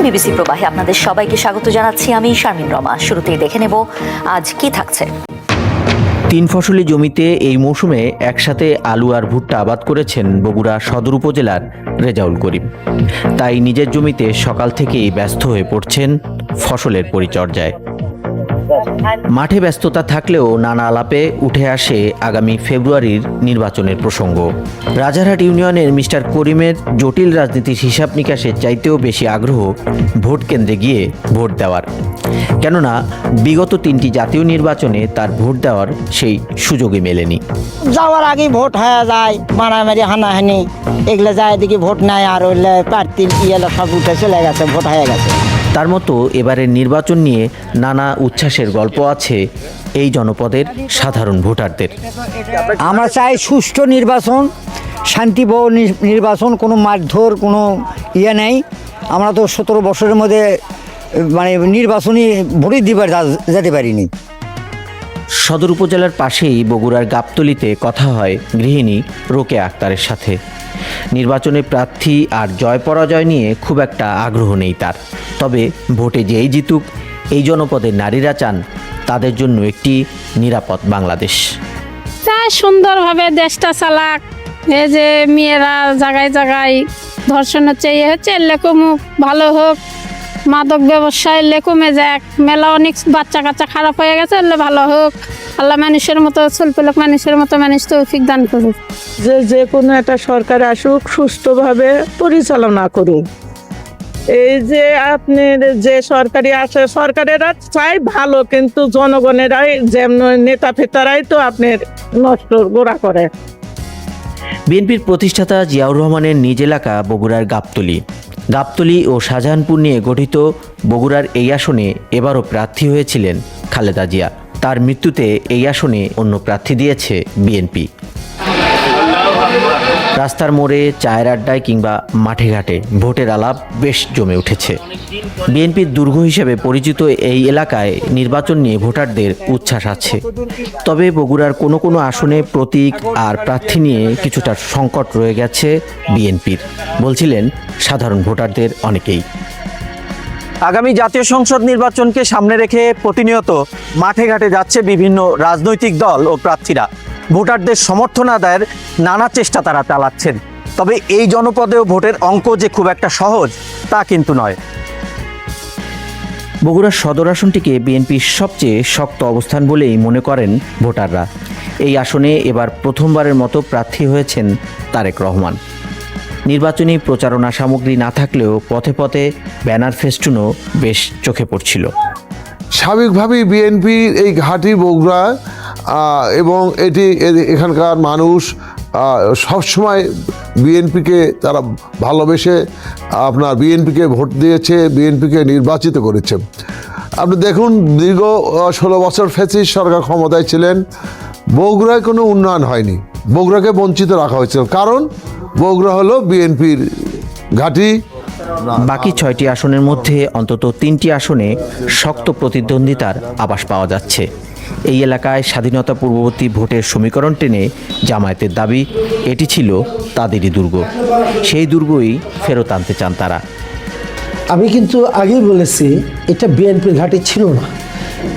BBC প্রবাহে আপনাদের সবাইকে স্বাগত জানাচ্ছি। আমি শারমিন রমা। শুরুতেই দেখে নেব আজ কি থাকছে। 3 ফসলি জমিতে এই মৌসুমে একসাথে আলু আর ভুট্টা আবাদ করেছেন বগুড়া সদর উপজেলার রেজাউল করিম। তাই নিজের জমিতে সকাল থেকেই ব্যস্ত হয়ে পড়ছেন ফসলের পরিচর্যায়। মাঠে ব্যস্ততা থাকলেও নানা আলাপে উঠে আসে আগামী ফেব্রুয়ারির নির্বাচনের প্রসঙ্গ। রাজারহাট ইউনিয়নের মিস্টার করিমের জটিল রাজনীতির হিসাব নিকাশের চাইতেও বেশি আগ্রহ ভোট কেন্দ্রে গিয়ে ভোট দেওয়ার। কেননা বিগত 3টি জাতীয় নির্বাচনে তার ভোট দেওয়ার সেই সুযোগই মেলেনি। যাওয়ার আগে ভোট হয়ে যায়, মারামারি হানাহানি এগুলো যায়, এদিকে ভোট নেয় আর ওইলে প্রার্থীর ইয়েলা সব উঠে চলে গেছে, ভোট হয়ে গেছে। তার মতো এবারের নির্বাচন নিয়ে নানা উচ্ছ্বাসের গল্প আছে এই জনপদের সাধারণ ভোটারদের। আমরা চাই সুষ্ঠু নির্বাচন, শান্তিপূর্ণ নির্বাচন, কোনো মারধর কোনো ইয়ে নেই। আমরা তো 17 বছরের মধ্যে মানে নির্বাচনী ভোটই দিবার যেতে পারিনি। সদর উপজেলার পাশেই বগুড়ার গাবতলীতে কথা হয় গৃহিণী রোকেয়া আক্তারের সাথে। নির্বাচনে প্রার্থী আর জয় পরাজয় নিয়ে খুব একটা আগ্রহ নেই তার। তবে ভোটে যেই জিতুক, এই জনপদের নারীরা চান তাদের জন্য একটি নিরাপদ বাংলাদেশ। চায় সুন্দরভাবে দেশটা চালাক। এই যে মেয়েরা জায়গায় জায়গায় ধর্ষণ হচ্ছে, ইয়ে হচ্ছে, এলে কমুক, ভালো হোক। মাদক ব্যবসায় এলে কমে যাক। মেলা অনেক বাচ্চা কাচ্চা খারাপ হয়ে গেছে, এলে ভালো হোক। আল্লাহ মানুষের মতো চলপেলক, মানুষের মতো মানুষ তৌফিক দান করুক। যে কোনো একটা সরকার আসুক, সুস্থভাবে পরিচালনা করুক। এই যে আপনার যে সরকারি আসে, সরকারেরা চাই ভালো, কিন্তু জনগণেরাই যেমন নেতা ফেতারাই তো আপনার নষ্ট গোড়া করে। বিএনপির প্রতিষ্ঠাতা জিয়াউর রহমানের নিজ এলাকা বগুড়ার গাবতলী ও শাহজাহানপুর নিয়ে গঠিত বগুড়ার এই আসনে এবারও প্রার্থী হয়েছিলেন খালেদা জিয়া। তার মৃত্যুতে এই আসনে অন্য প্রার্থী দিয়েছে বিএনপি। রাস্তার মোড়ে, চায়ের আড্ডায় কিংবা মাঠে ঘাটে ভোটের আলাপ বেশ জমে উঠেছে। বিএনপির দুর্গ হিসেবে পরিচিত এই এলাকায় নির্বাচন নিয়ে ভোটারদের উচ্ছ্বাস আছে। তবে বগুড়ার কোনো কোনো আসনে প্রতীক আর প্রার্থী নিয়ে কিছুটা সংকট রয়ে গেছে বিএনপির, বলছিলেন সাধারণ ভোটারদের অনেকেই। আগামী জাতীয় সংসদ নির্বাচনকে সামনে রেখে প্রতিনিয়ত মাঠে ঘাটে যাচ্ছে বিভিন্ন রাজনৈতিক দল ও প্রার্থীরা। ভোটারদের সমর্থন আদায়ের নানা চেষ্টা তারা চালাচ্ছেন। তবে এই জনপদেও ভোটের অঙ্ক যে খুব একটা সহজ তা কিন্তু নয়। বগুড়ার সদর আসনটিকে বিএনপির সবচেয়ে শক্ত অবস্থান বলেই মনে করেন ভোটাররা। এই আসনে এবার প্রথমবারের মতো প্রার্থী হয়েছেন তারেক রহমান। নির্বাচনী প্রচারণা সামগ্রী না থাকলেও পথে পথে ব্যানার ফেস্টুনও বেশ চোখে পড়ছিল। স্বাভাবিকভাবেই বিএনপির এই ঘাঁটি বগুড়া এবং এখানকার মানুষ সবসময় বিএনপিকে তারা ভালোবেসে আপনার বিএনপিকে ভোট দিয়েছে, বিএনপিকে নির্বাচিত করেছে। আপনি দেখুন, দীর্ঘ 16 বছর ফ্যাসিস্ট সরকার ক্ষমতায় ছিলেন, বগুড়ায় কোনো উন্নয়ন হয়নি, বগুড়াকে বঞ্চিত রাখা হয়েছিল, কারণ বগুড়া হলো বিএনপির ঘাঁটি। বাকি 6টি আসনের মধ্যে অন্তত 3টি আসনে শক্ত প্রতিদ্বন্দ্বিতার আভাস পাওয়া যাচ্ছে। এই এলাকায় স্বাধীনতা পূর্ববর্তী ভোটের সমীকরণ টেনে জামায়াতের দাবি এটি ছিল তাদেরই দুর্গ, সেই দুর্গই ফেরত আনতে চান তারা। আমি কিন্তু আগেই বলেছি এটা বিএনপির ঘাঁটি ছিল না,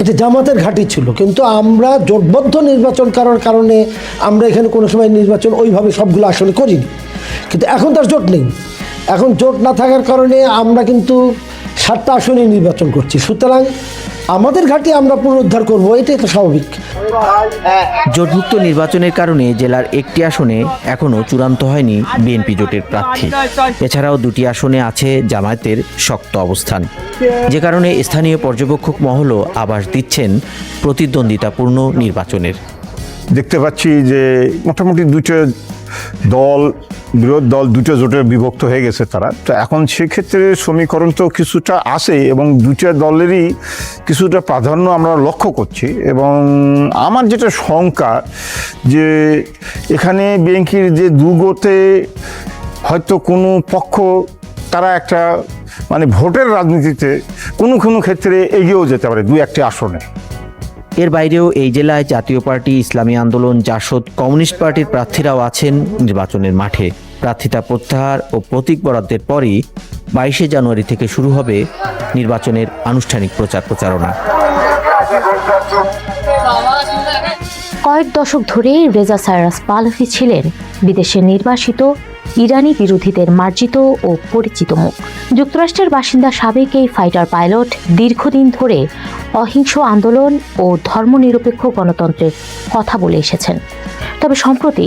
এটা জামাতের ঘাঁটি ছিল। কিন্তু আমরা জোটবদ্ধ নির্বাচন করার কারণে আমরা এখানে কোনো সময় নির্বাচন ওইভাবে সবগুলো আসলে করিনি। কিন্তু এখন তার জোট নেই, এখন জোট না থাকার কারণে আমরা কিন্তু 7টা আসনে নির্বাচন করছি। সুতরাং আমাদের ঘাঁটি আমরা পুনরুদ্ধার করবো, এটাই তো স্বাভাবিক। জোটভুক্ত নির্বাচনের কারণে জেলার একটি আসনে এখনও চূড়ান্ত হয়নি বিএনপি জোটের প্রার্থী। এছাড়াও 2টি আসনে আছে জামায়াতের শক্ত অবস্থান, যে কারণে স্থানীয় পর্যবেক্ষক মহলও আভাস দিচ্ছেন প্রতিদ্বন্দ্বিতাপূর্ণ নির্বাচনের। দেখতে পাচ্ছি যে মোটামুটি বিরোধী দল 2টা জোটে বিভক্ত হয়ে গেছে তারা। তো এখন সেক্ষেত্রে সমীকরণ তো কিছুটা আসে এবং 2টা দলেরই কিছুটা প্রাধান্য আমরা লক্ষ্য করছি। এবং আমার যেটা শঙ্কা যে এখানে বিএনপির যে দুর্গতে হয়তো কোনো পক্ষ তারা একটা মানে ভোটের রাজনীতিতে কোনো কোনো ক্ষেত্রে এগিয়েও যেতে পারে 2-1টি আসনে। এর বাইরেও এই জেলায় জাতীয় পার্টি, ইসলামী আন্দোলন, জাসদ, কমিউনিস্ট পার্টির প্রার্থীরাও আছেন নির্বাচনের মাঠে। প্রার্থিতা প্রত্যাহার ও প্রতীক বরাদ্দের পরই 22শে জানুয়ারি থেকে শুরু হবে নির্বাচনের আনুষ্ঠানিক প্রচার প্রচারণা। কয়েক দশক ধরে রেজা সাইরাস পাহলভি ছিলেন বিদেশে নির্বাসিত ইরানি বিরোধীদের মার্জিত ও পরিচিত মুখ। যুক্তরাষ্ট্রের বাসিন্দা সাবেক এই ফাইটার পাইলট দীর্ঘদিন ধরে অহিংস আন্দোলন ও ধর্মনিরপেক্ষ গণতন্ত্রের কথা বলে এসেছেন। তবে সম্প্রতি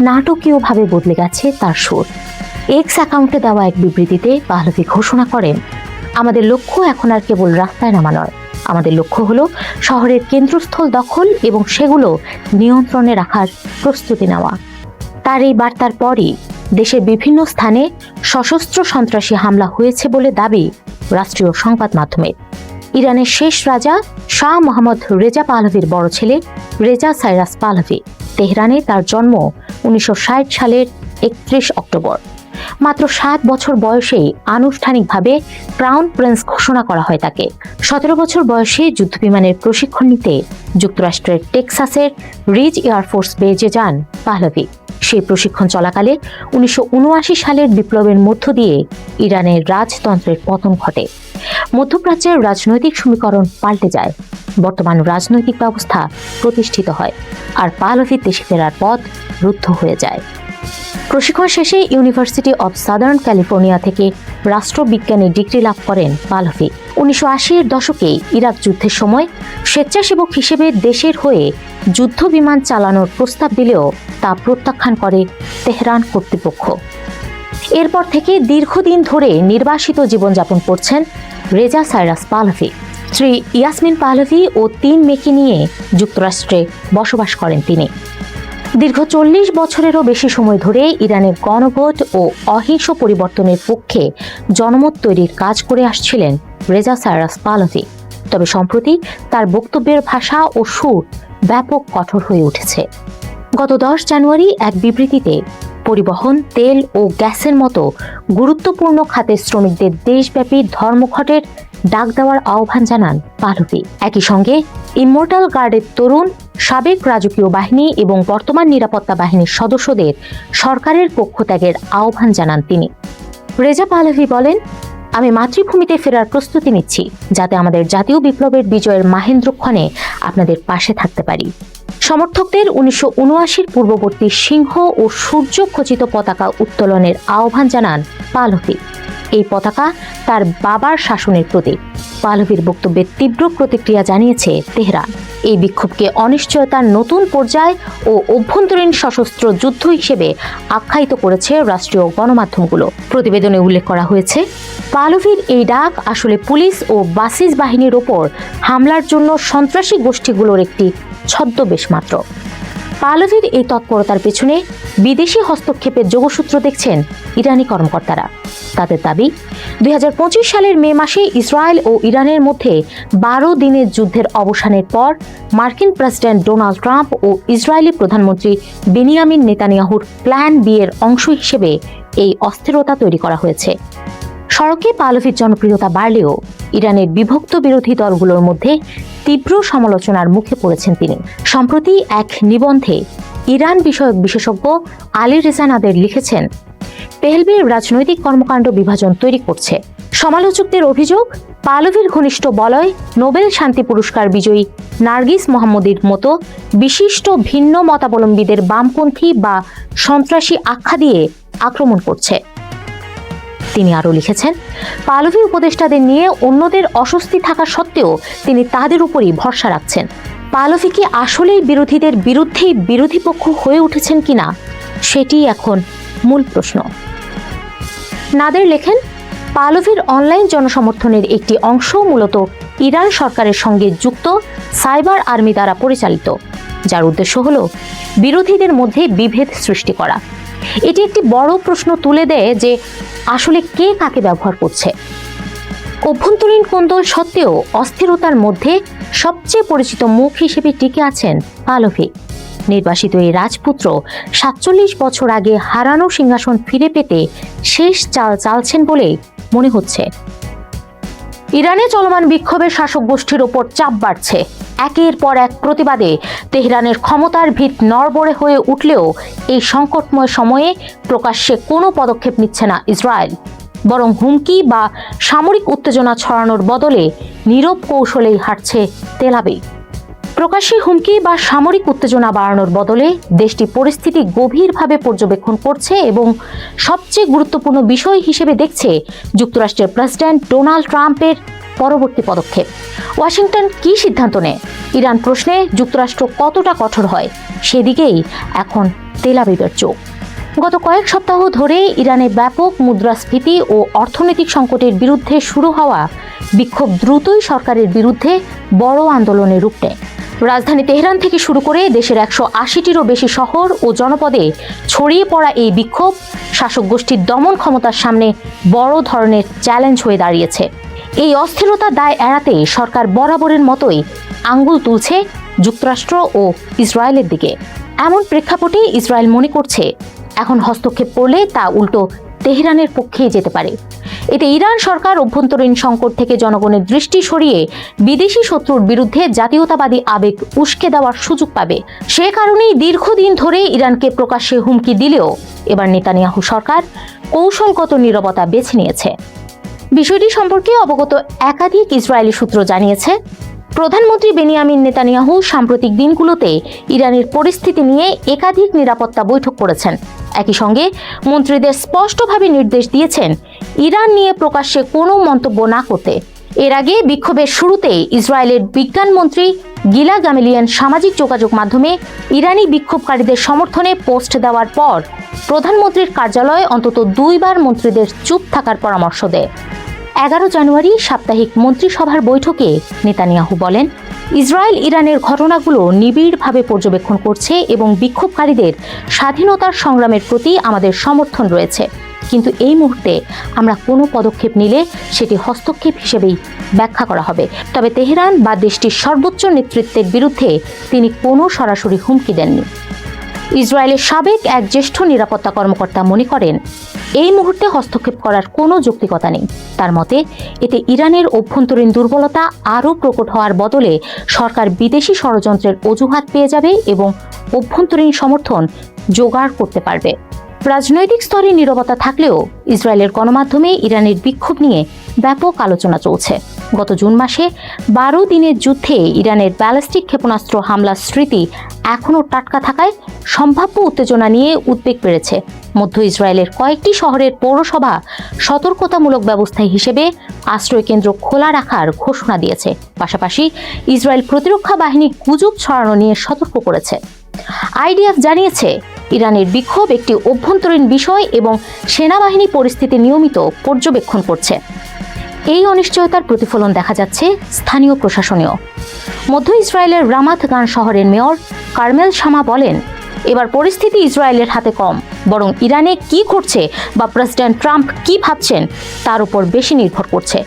নাটকীয়ভাবে বদলে গেছে তার সুর। এক্স অ্যাকাউন্টে দেওয়া এক বিবৃতিতে পাহলভি ঘোষণা করেন, আমাদের লক্ষ্য এখন আর কেবল রাস্তায় নামা নয়, আমাদের লক্ষ্য হলো শহরের কেন্দ্রস্থল দখল এবং সেগুলো নিয়ন্ত্রণে রাখার প্রস্তুতি নেওয়া। তার এই বার্তার পরই দেশের বিভিন্ন স্থানে সশস্ত্র সন্ত্রাসী হামলা হয়েছে বলে দাবি রাষ্ট্রীয় সংবাদ মাধ্যমের। ইরানের শেষ রাজা শাহ মোহাম্মদ রেজা পাহলভির বড় ছেলে রেজা সাইরাস পাহলভি। তেহরানে তার জন্ম 1960 সালের 31 অক্টোবর। মাত্র 7 বছর বয়সেই আনুষ্ঠানিকভাবে ক্রাউন প্রিন্স ঘোষণা করা হয় তাকে। 17 বছর বয়সে যুদ্ধবিমানের প্রশিক্ষণ নিতে যুক্তরাষ্ট্রের টেক্সাসের রিজ এয়ারফোর্স বেজে যান পাহলভি। সেই প্রশিক্ষণ চলাকালে 1979 সালের বিপ্লবের মধ্য দিয়ে ইরানের রাজতন্ত্রের পতন ঘটে। মধ্যপ্রাচ্যের রাজনৈতিক সমীকরণ পাল্টে যায়, বর্তমান রাজনৈতিক ব্যবস্থা প্রতিষ্ঠিত হয়, আর পাহলভির দেশে ফেরার পথ রুদ্ধ হয়ে যায়। প্রশিক্ষণ শেষে ইউনিভার্সিটি অব সাদার্ন ক্যালিফোর্নিয়া থেকে রাষ্ট্রবিজ্ঞানে ডিগ্রি লাভ করেন পাহলভি। 1980-এর দশকে ইরাক যুদ্ধের সময় স্বেচ্ছাসেবক হিসেবে দেশের হয়ে যুদ্ধ বিমান চালানোর প্রস্তাব দিলেও তা প্রত্যাখ্যান করে তেহরান কর্তৃপক্ষ। এরপর থেকে দীর্ঘদিন ধরে নির্বাসিত জীবনযাপন করছেন রেজা সাইরাস পাহলভি। স্ত্রী ইয়াসমিন পাহলভি ও 3 মেয়েকে নিয়ে যুক্তরাষ্ট্রে বসবাস করেন তিনি। দীর্ঘ 40 বছরেরও বেশি সময় ধরে ইরানের গণভোট ও অহিংস পরিবর্তনের পক্ষে জনমত তৈরির কাজ করে আসছিলেন রেজা সাইরাস পাহলভি। তবে সম্প্রতি তার বক্তব্যের ভাষা ও সুর ব্যাপক কঠোর হয়ে উঠেছে। গত 10 জানুয়ারি এক বিবৃতিতে পরিবহন, তেল ও গ্যাসের মতো গুরুত্বপূর্ণ খাতের শ্রমিকদের দেশব্যাপী ধর্মঘটের ডাক দেওয়ার আহ্বান জানান পাহলভি। একই সঙ্গে ইমমর্টাল গার্ডের তরুণ, সাবেক রাজকীয় বাহিনী এবং বর্তমান নিরাপত্তা বাহিনীর সদস্যদের সরকারের পক্ষ ত্যাগের আহ্বান জানান তিনি। রেজা পাহলভি বলেন, আমি মাতৃভূমিতে ফেরার প্রস্তুতি নিচ্ছি, যাতে আমাদের জাতীয় বিপ্লবের বিজয়ের মাহেন্দ্রক্ষণে আপনাদের পাশে থাকতে পারি। সমর্থকদের 1979 পূর্ববর্তী সিংহ ও সূর্য খচিত পতাকা উত্তোলনের আহ্বান জানান পাহলভি। এই পতাকা তার বাবার শাসনের প্রতীক। পাহলভির বক্তব্যের তীব্র প্রতিক্রিয়া জানিয়েছে তেহরান। এই বিক্ষোভকে অনিশ্চয়তার নতুন পর্যায় ও অভ্যন্তরীণ সশস্ত্র যুদ্ধ হিসেবে আখ্যায়িত করেছে রাষ্ট্রীয় গণমাধ্যমগুলো। প্রতিবেদনে উল্লেখ করা হয়েছে, পাহলভির এই ডাক আসলে পুলিশ ও বাসিস বাহিনীর ওপর হামলার জন্য সন্ত্রাসী গোষ্ঠীগুলোর একটি ছদ্মবেশ মাত্র। পাহলভির এই তৎপরতার পেছনে বিদেশি হস্তক্ষেপের যোগসূত্র দেখছেন ইরানি কর্মকর্তারা। তাদের দাবি, 2025 সালের মে মাসে ইসরায়েল ও ইরানের মধ্যে 12 দিনের যুদ্ধের অবসানের পর মার্কিন প্রেসিডেন্ট ডোনাল্ড ট্রাম্প ও ইসরায়েলি প্রধানমন্ত্রী বেনিয়ামিন নেতানিয়াহুর প্ল্যান বি এর অংশ হিসেবে এই অস্থিরতা তৈরি করা হয়েছে। সড়কে পাহলভির জনপ্রিয়তা বাড়লেও ইরানের বিভক্ত বিরোধী দলগুলোর মধ্যে তীব্র সমালোচনার মুখে পড়েছেন তিনি। সম্প্রতি এক নিবন্ধে ইরান বিষয়ক বিশেষজ্ঞ আলী রেজা নাদের লিখেছেন, পেহলভির রাজনৈতিক কর্মকাণ্ড বিভাজন তৈরি করছে। সমালোচকদের অভিযোগ, পাহলভির ঘনিষ্ঠ বলয় নোবেল শান্তি পুরস্কার বিজয়ী নার্গিস মোহাম্মদীর মতো বিশিষ্ট ভিন্ন মতাবলম্বীদের বামপন্থী বা সন্ত্রাসী আখ্যা দিয়ে আক্রমণ করছে। তিনি আরও লিখেছেন, পাহলভি উপদেষ্টাদের নিয়ে অন্যদের অস্বস্তি থাকা সত্ত্বেও তিনি তাদের উপরই ভরসা রাখছেন। পাহলভি কি আসলেই বিরোধীদের বিরুদ্ধেই বিরোধী পক্ষ হয়ে উঠেছেন কিনা, সেটি এখন মূল প্রশ্ন। নাদের লেখেন, পাহলভির অনলাইন জনসমর্থনের একটি অংশ মূলত ইরান সরকারের সঙ্গে যুক্ত সাইবার আর্মি দ্বারা পরিচালিত, যার উদ্দেশ্য হল বিরোধীদের মধ্যে বিভেদ সৃষ্টি করা। এটি একটি বড় প্রশ্ন তুলে দেয় যে আসলে কে কাকে ব্যবহার করছে। অভ্যন্তরীণ কোন্দল সত্ত্বেও অস্থিরতার মধ্যে সবচেয়ে পরিচিত মুখ হিসেবে টিকে আছেন পাহলভি। নির্বাসিত এই রাজপুত্র 47 বছর আগে হারানো সিংহাসন ফিরে পেতে শেষ চাল চালছেন বলে মনে হচ্ছে। ইরানে চলমান বিক্ষোভের শাসক গোষ্ঠীর ওপর চাপ বাড়ছে। একের পর এক প্রতিবাদে তেহরানের ক্ষমতার ভিত নড়বড়ে হয়ে উঠলেও এই সংকটময় সময়ে প্রকাশ্যে কোনো পদক্ষেপ নিচ্ছে না ইসরায়েল। বরং হুমকি বা সামরিক উত্তেজনা ছড়ানোর বদলে নীরব কৌশলেই হাঁটছে তেল আবিব। প্রকাশ্যে হুমকি বা সামরিক উত্তেজনা বাড়ানোর বদলে দেশটি পরিস্থিতি গভীরভাবে পর্যবেক্ষণ করছে এবং সবচেয়ে গুরুত্বপূর্ণ বিষয় হিসেবে দেখছে যুক্তরাষ্ট্রের প্রেসিডেন্ট ডোনাল্ড ট্রাম্পের পরবর্তী পদক্ষেপ। ওয়াশিংটন কী সিদ্ধান্ত নেয়, ইরান প্রশ্নে যুক্তরাষ্ট্র কতটা কঠোর হয়, সেদিকেই এখন তেল আবিবের চোখ। গত কয়েক সপ্তাহ ধরে ইরানে ব্যাপক মুদ্রাস্ফীতি ও অর্থনৈতিক সংকটের বিরুদ্ধে শুরু হওয়া বিক্ষোভ দ্রুতই সরকারের বিরুদ্ধে বড় আন্দোলনে রূপ নেয়। রাজধানী তেহরান থেকে শুরু করে দেশের 180টিরও বেশি শহর ও জনপদে ছড়িয়ে পড়া এই বিক্ষোভ শাসক গোষ্ঠীর দমন ক্ষমতার সামনে বড় ধরনের চ্যালেঞ্জ হয়ে দাঁড়িয়েছে। এই অস্থিরতার দায় এড়াতে সরকার বরাবরের মতোই আঙ্গুল তুলছে যুক্তরাষ্ট্র ও ইসরায়েলের দিকে। এমন প্রেক্ষাপটে ইসরায়েল মনে করছে এখন হস্তক্ষেপ করলে তা উল্টো তেহরানের পক্ষেই যেতে পারে। এতে ইরান সরকার অভ্যন্তরীণ সংকট থেকে জনগণের দৃষ্টি সরিয়ে বিদেশি শত্রুর বিরুদ্ধে জাতীয়তাবাদী আবেগ উস্কে দেওয়ার সুযোগ পাবে। সে কারণেই দীর্ঘদিন ধরে ইরানকে প্রকাশ্যে হুমকি দিলেও এবার নেতানিয়াহু সরকার কৌশলগত নীরবতা বেছে নিয়েছে। বিষয়টি সম্পর্কে অবগত একাধিক ইসরায়েলি সূত্র জানিয়েছে, প্রধানমন্ত্রী বেনিয়ামিন নেতানিয়াহু সাম্প্রতিক দিনগুলোতে ইরানের পরিস্থিতি নিয়ে একাধিক নিরাপত্তা বৈঠক করেছেন। একই সঙ্গে মন্ত্রীদের স্পষ্টভাবে নির্দেশ দিয়েছেন ইরান নিয়ে প্রকাশ্যে কোনো মন্তব্য না করতে। এর আগে বিক্ষোভের শুরুতে ইসরায়েলের বিজ্ঞান মন্ত্রী গিলা গামেলিয়ান সামাজিক যোগাযোগ মাধ্যমে ইরানি বিক্ষোভকারীদের সমর্থনে পোস্ট দেওয়ার পর প্রধানমন্ত্রীর কার্যালয় অন্তত 2 বার মন্ত্রীদের চুপ থাকার পরামর্শ দেয়। 11 জানুয়ারি সাপ্তাহিক মন্ত্রিসভার বৈঠকে নেতানিয়াহু বলেন, ইসরায়েল ইরানের ঘটনাগুলো নিবিড়ভাবে পর্যবেক্ষণ করছে এবং বিক্ষোভকারীদের স্বাধীনতার সংগ্রামের প্রতি আমাদের সমর্থন রয়েছে, কিন্তু এই মুহূর্তে আমরা কোনো পদক্ষেপ নিলে সেটি হস্তক্ষেপ হিসেবেই ব্যাখ্যা করা হবে। তবে তেহরান বা দেশটির সর্বোচ্চ নেতৃত্বের বিরুদ্ধে তিনি কোনো সরাসরি হুমকি দেননি। ইসরায়েলের সাবেক এক জ্যেষ্ঠ নিরাপত্তা কর্মকর্তা মনে করেন এই মুহূর্তে হস্তক্ষেপ করার কোনো যৌক্তিকতা নেই। তার মতে এতে ইরানের অভ্যন্তরীণ দুর্বলতা আরও প্রকট হওয়ার বদলে সরকার বিদেশি ষড়যন্ত্রের অজুহাত পেয়ে যাবে এবং অভ্যন্তরীণ সমর্থন জোগাড় করতে পারবে। রাজনৈতিক স্তরে নীরবতা থাকলেও ইসরায়েলের গণমাধ্যমে ইরানের বিক্ষোভ নিয়ে ব্যাপক আলোচনা চলছে। গত জুন মাসে 12 দিনের যুদ্ধে ইরানের ব্যালিস্টিক ক্ষেপণাস্ত্র হামলার স্মৃতি এখনও টাটকা থাকায় সম্ভাব্য উত্তেজনা নিয়ে উদ্বেগ বেড়েছে। মধ্য ইসরায়েলের কয়েকটি শহরের পৌরসভা সতর্কতামূলক ব্যবস্থা হিসেবে আশ্রয়কেন্দ্র খোলা রাখার ঘোষণা দিয়েছে। পাশাপাশি ইসরায়েল প্রতিরক্ষা বাহিনী গুজব ছড়ানো নিয়ে সতর্ক করেছে। আইডিএফ জানিয়েছে ইরানের বিক্ষোভ একটি অভ্যন্তরীণ বিষয় এবং সেনাবাহিনী পরিস্থিতি নিয়মিত পর্যবেক্ষণ করছে। এই অনিশ্চয়তার প্রতিফলন দেখা যাচ্ছে স্থানীয় প্রশাসনেও। মধ্য ইসরায়েলের রামাত গান শহরের মেয়র কার্মেল শামা বলেন, এবার পরিস্থিতি ইসরায়েলের হাতে কম, বরং ইরানে কি ঘটছে বা প্রেসিডেন্ট ট্রাম্প কি ভাবছেন তার উপর বেশি নির্ভর করছে।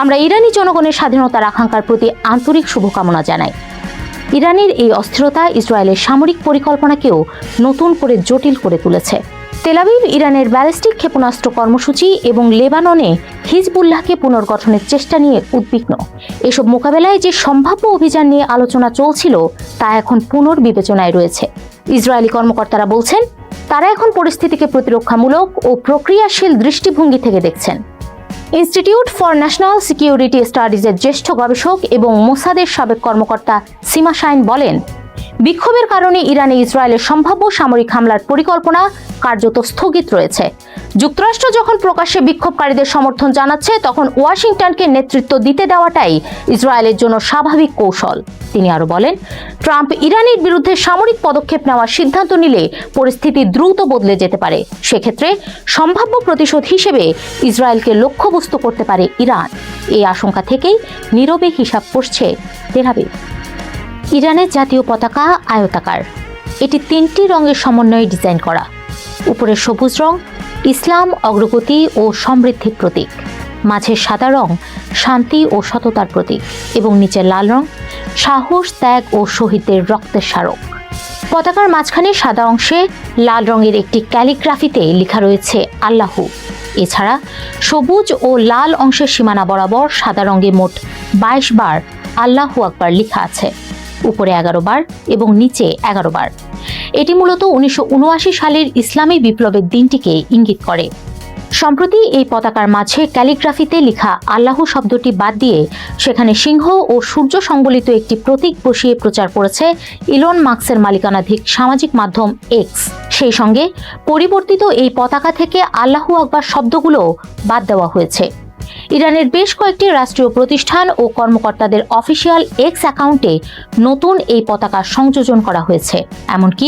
আমরা ইরানি জনগণের স্বাধীনতার আকাঙ্ক্ষার প্রতি আন্তরিক শুভকামনা জানাই। ইরানের এই অস্থিরতা ইসরায়েলের সামরিক পরিকল্পনাকেও নতুন করে জটিল করে তুলেছে। তেল আবিব ইরানের ব্যালিস্টিক ক্ষেপণাস্ত্র কর্মসূচি এবং লেবাননে হিজবুল্লাহকে পুনর্গঠনের চেষ্টা নিয়ে উদ্বিগ্ন। এসব মোকাবেলায় যে সম্ভাব্য অভিযান নিয়ে আলোচনা চলছিল তা এখন পুনর্বিবেচনায় রয়েছে। ইসরায়েলি কর্মকর্তারা বলছেন তারা এখন পরিস্থিতিকে প্রতিরক্ষামূলক ও প্রক্রিয়াশীল দৃষ্টিভঙ্গি থেকে দেখছেন। ইনস্টিটিউট ফর ন্যাশনাল সিকিউরিটি স্টাডিজের জ্যেষ্ঠ গবেষক এবং মোসাদের সাবেক কর্মকর্তা সীমা শাইন বলেন, বিক্ষোভের কারণে ইরানে ইসরায়েলের সম্ভাব্য সামরিক হামলার পরিকল্পনা কার্যত স্থগিত রয়েছে। যুক্তরাষ্ট্র যখন প্রকাশ্যে বিক্ষোভকারীদের সমর্থন জানাচ্ছে, তখন ওয়াশিংটনকে নেতৃত্ব দিতে দেওয়াটাই ইসরায়েলের জন্য স্বাভাবিক কৌশল। তিনি আরও বলেন, ট্রাম্প ইরানের বিরুদ্ধে সামরিক পদক্ষেপ নেওয়ার সিদ্ধান্ত নিলে পরিস্থিতি দ্রুত বদলে যেতে পারে। সেক্ষেত্রে সম্ভাব্য প্রতিশোধ হিসেবে ইসরায়েলকে লক্ষ্যবস্তু করতে পারে ইরান। এই আশঙ্কা থেকেই নীরবে হিসাব করছে তেল আবিব। ইরানের জাতীয় পতাকা আয়তাকার। এটি 3টি রঙের সমন্বয়ে ডিজাইন করা। উপরের সবুজ রং ইসলাম, অগ্রগতি ও সমৃদ্ধির প্রতীক। মাঝের সাদা রং শান্তি ও সততার প্রতীক এবং নিচের লাল রং সাহস, ত্যাগ ও শহীদদের রক্তের স্মারক। পতাকার মাঝখানে সাদা অংশে লাল রঙের একটি ক্যালিগ্রাফিতে লেখা রয়েছে আল্লাহু। এছাড়া সবুজ ও লাল অংশের সীমানা বরাবর সাদা রঙে মোট 22 বার আল্লাহু আকবার লেখা আছে, উপরে 11 বার এবং নিচে 11 বার। এটি মূলত 1979 সালের ইসলামী বিপ্লবের দিনটিকে ইঙ্গিত করে। সম্প্রতি এই পতাকার মাঝে ক্যালিগ্রাফিতে লেখা আল্লাহ শব্দটি বাদ দিয়ে সেখানে সিংহ ও সূর্য সংবলিত একটি প্রতীক বসিয়ে প্রচার করেছে ইলন মাস্কের মালিকানাধীন সামাজিক মাধ্যম এক্স। সেই সঙ্গে পরিবর্তিত এই পতাকা থেকে আল্লাহু আকবার শব্দগুলো বাদ দেওয়া হয়েছে। ইরানের বেশ কয়েকটি রাষ্ট্রীয় প্রতিষ্ঠান ও কর্মকর্তাদের অফিসিয়াল এক্স অ্যাকাউন্টে নতুন এই পতাকা সংযোজন করা হয়েছে। এমনকি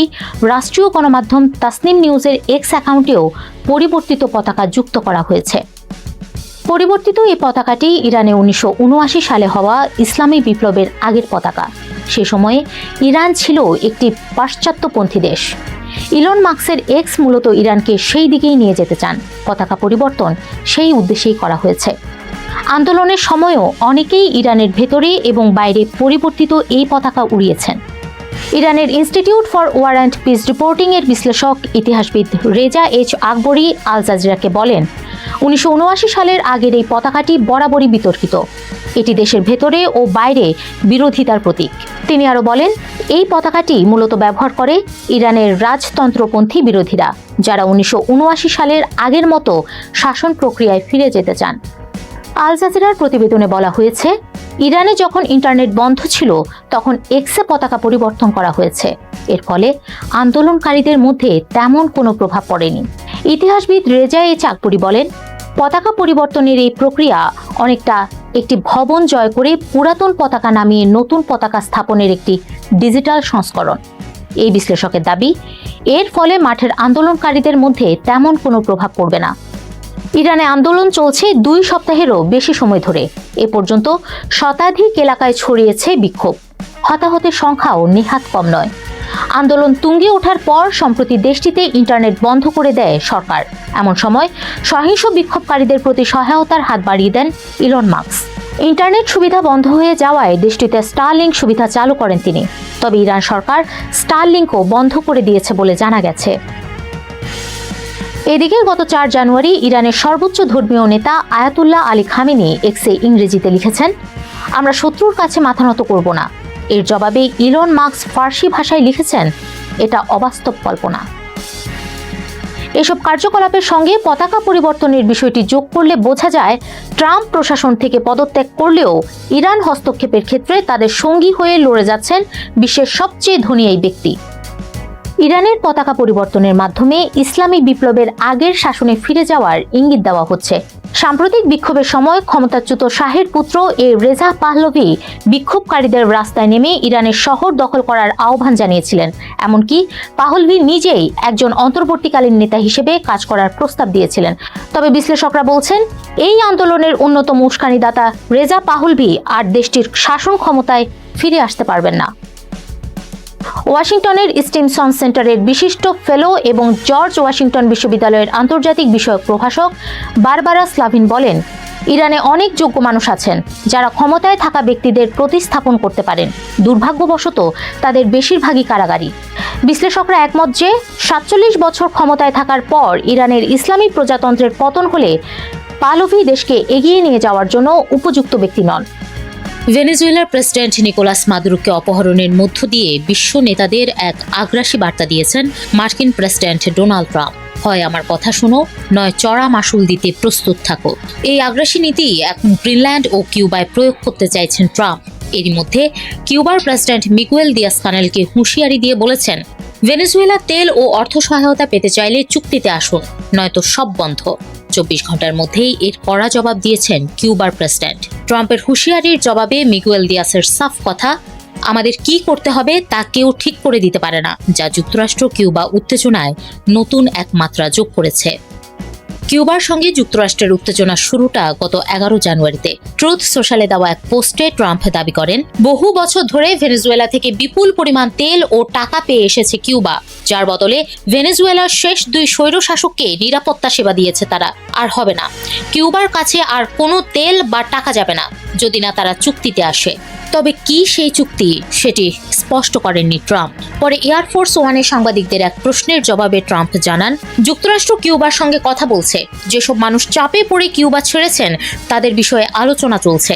রাষ্ট্রীয় গণমাধ্যম তাসনিম নিউজের এক্স অ্যাকাউন্টেও পরিবর্তিত পতাকা যুক্ত করা হয়েছে। পরিবর্তিত এই পতাকাটি ইরানে 1979 সালে হওয়া ইসলামী বিপ্লবের আগের পতাকা। সে সময়ে ইরান ছিল একটি পাশ্চাত্যপন্থী দেশ। ইলন মাস্কের এক্স মূলত ইরানকে সেই দিকেই নিয়ে যেতে চান। পতাকা পরিবর্তন সেই উদ্দেশ্যেই করা হয়েছে। আন্দোলনের সময়ও অনেকেই ইরানের ভেতরে এবং বাইরে পরিবর্তিত এই পতাকা উড়িয়েছেন। ইরানের institute for war and peace reporting এর বিশ্লেষক ইতিহাসবিদ রেজা এইচ আকবরী আল জাজিরাকে বলেন, 1979 সালের আগের এই পতাকাটি বরাবরই বিতর্কিত। এটি দেশের ভেতরে ও বাইরে বিরোধিতার প্রতীক। তিনি আরও বলেন, এই পতাকাটি মূলত ব্যবহার করে ইরানের রাজতন্ত্রপন্থী বিরোধীরা, যারা 1979 সালের আগের মতো শাসন প্রক্রিয়ায় ফিরে যেতে চান। আল জাজিরার প্রতিবেদনে বলা হয়েছে, ইরানে যখন ইন্টারনেট বন্ধ ছিল তখন এক্সে পতাকা পরিবর্তন করা হয়েছে। এর ফলে আন্দোলনকারীদের মধ্যে তেমন কোনো প্রভাব পড়েনি। ইতিহাসবিদ রেজা এইচ আকবরী বলেন, পতাকা পরিবর্তনের এই প্রক্রিয়া অনেকটা একটি ভবন জয় করে পুরাতন পতাকা নামিয়ে নতুন পতাকা স্থাপনের একটি ডিজিটাল সংস্করণ। এই বিশ্লেষকের দাবি, এর ফলে মাঠের আন্দোলনকারীদের মধ্যে তেমন কোনো প্রভাব পড়বে না। ইরানে আন্দোলন চলছে 2 সপ্তাহেরও বেশি সময় ধরে। এ পর্যন্ত শতাধিক এলাকায় ছড়িয়েছে বিক্ষোভ। হতাহতের সংখ্যাও নেহাত কম নয়। আন্দোলন তুঙ্গে ওঠার পর সম্প্রতি দেশটিতে ইন্টারনেট বন্ধ করে দেয় সরকার। এমন সময় সহিংস বিক্ষোভকারীদের প্রতি সহায়তার হাত বাড়িয়ে দেন ইলন মাস্ক। ইন্টারনেট সুবিধা বন্ধ হয়ে যাওয়ায় দেশটিতে স্টারলিংক সুবিধা চালু করেন তিনি। তবে ইরান সরকার স্টারলিংকও বন্ধ করে দিয়েছে বলে জানা গেছে। এদিকে গত 4 জানুয়ারি ইরানের সর্বোচ্চ ধর্মীয় নেতা আয়াতুল্লাহ আলী খামেনি এক্সে ইংরেজিতে লিখেছেন, আমরা শত্রুর কাছে মাথা নত করব না। এর জবাবে ইলন মাস্ক ফার্সি ভাষায় লিখেছেন, এটা অবাস্তব কল্পনা। এসব কার্যকলাপের সঙ্গে পতাকা পরিবর্তনের বিষয়টি যোগ করলে বোঝা যায়, ট্রাম্প প্রশাসন থেকে পদত্যাগ করলেও ইরান হস্তক্ষেপের ক্ষেত্রে তাদের সঙ্গী হয়ে লড়ে যাচ্ছেন বিশ্বের সবচেয়ে ধনী এই ব্যক্তি। ইরানের পতাকা পরিবর্তনের মাধ্যমে ইসলামী বিপ্লবের আগের শাসনে ফিরে যাওয়ার ইঙ্গিত দেওয়া হচ্ছে। সাম্প্রতিক বিক্ষোভের সময় ক্ষমতাচ্যুত শাহের পুত্র রেজা পাহলভি বিক্ষোভকারীদের রাস্তায় নেমে ইরানের শহর দখল করার আহ্বান জানিয়েছিলেন। এমনকি পাহলভি নিজেই একজন অন্তর্বর্তীকালীন নেতা হিসেবে কাজ করার প্রস্তাব দিয়েছিলেন। তবে বিশ্লেষকরা বলছেন, এই আন্দোলনের অন্যতম উস্কানিদাতা রেজা পাহলভি আর দেশটির শাসন ক্ষমতায় ফিরে আসতে পারবেন না। ওয়াশিংটনের স্টিমসন সেন্টারের বিশিষ্ট ফেলো এবং জর্জ ওয়াশিংটন বিশ্ববিদ্যালয়ের আন্তর্জাতিক বিষয়ক প্রভাষক বারবারা স্লাভিন বলেন, ইরানে অনেক যোগ্য মানুষ আছেন যারা ক্ষমতায় থাকা ব্যক্তিদের প্রতিস্থাপন করতে পারেন। দুর্ভাগ্যবশত তাদের বেশিরভাগই কারাগারী। বিশ্লেষকরা একমত যে 47 বছর ক্ষমতায় থাকার পর ইরানের ইসলামী প্রজাতন্ত্রের পতন হলে পাহলভি দেশকে এগিয়ে নিয়ে যাওয়ার জন্য উপযুক্ত ব্যক্তি নন। ভেনেজুয়েলার প্রেসিডেন্ট নিকোলাস মাদুরোকে অপহরণের মধ্য দিয়ে বিশ্ব নেতাদের এক আগ্রাসী বার্তা দিয়েছেন মার্কিন প্রেসিডেন্ট ডোনাল্ড ট্রাম্প। হয় আমার কথা শোনো, নয় চড়া মাশুল দিতে প্রস্তুত থাকো। এই আগ্রাসী নীতি এখন গ্রিনল্যান্ড ও কিউবায় প্রয়োগ করতে চাইছেন ট্রাম্প। এরই মধ্যে কিউবার প্রেসিডেন্ট মিগুয়েল দিয়াজ-কানেলকে হুঁশিয়ারি দিয়ে বলেছেন, ভেনেজুয়েলা তেল ও অর্থ সহায়তা পেতে চাইলে চুক্তিতে আসুন, নয়তো সব বন্ধ। 24 ঘন্টার মধ্যেই এর কড়া জবাব দিয়েছেন কিউবার প্রেসিডেন্ট। ট্রাম্পের হুঁশিয়ারির জবাবে মিগুয়েল দিয়াসের সাফ কথা, আমাদের কি করতে হবে তা কেউ ঠিক করে দিতে পারে না, যা যুক্তরাষ্ট্র কিউবা উত্তেজনায় নতুন এক মাত্রা যোগ করেছে। কিউবার সঙ্গে যুক্তরাষ্ট্রের উত্তেজনার শুরুটা গত 11 জানুয়ারিতে। ট্রুথ সোশ্যালে দেওয়া এক পোস্টে ট্রাম্প দাবি করেন, বহু বছর ধরে ভেনেজুয়েলা থেকে বিপুল পরিমাণ তেল ও টাকা পেয়ে এসেছে কিউবা, যার বদলে ভেনেজুয়েলার শেষ 2 স্বৈরশাসককে নিরাপত্তা সেবা দিয়েছে তারা। আর হবে না, কিউবার কাছে আর কোনো তেল বা টাকা যাবে না যদি না তারা চুক্তিতে আসে। তবে কি সেই চুক্তি সেটি স্পষ্ট করেননি ট্রাম্প। পরে এয়ারফোর্স ওয়ানের সাংবাদিকদের এক প্রশ্নের জবাবে ট্রাম্প জানান, যুক্তরাষ্ট্র কিউবার সঙ্গে কথা বলছে, যেসব মানুষ চাপে পড়ে কিউবা ছেড়েছেন তাদের বিষয়ে আলোচনা চলছে।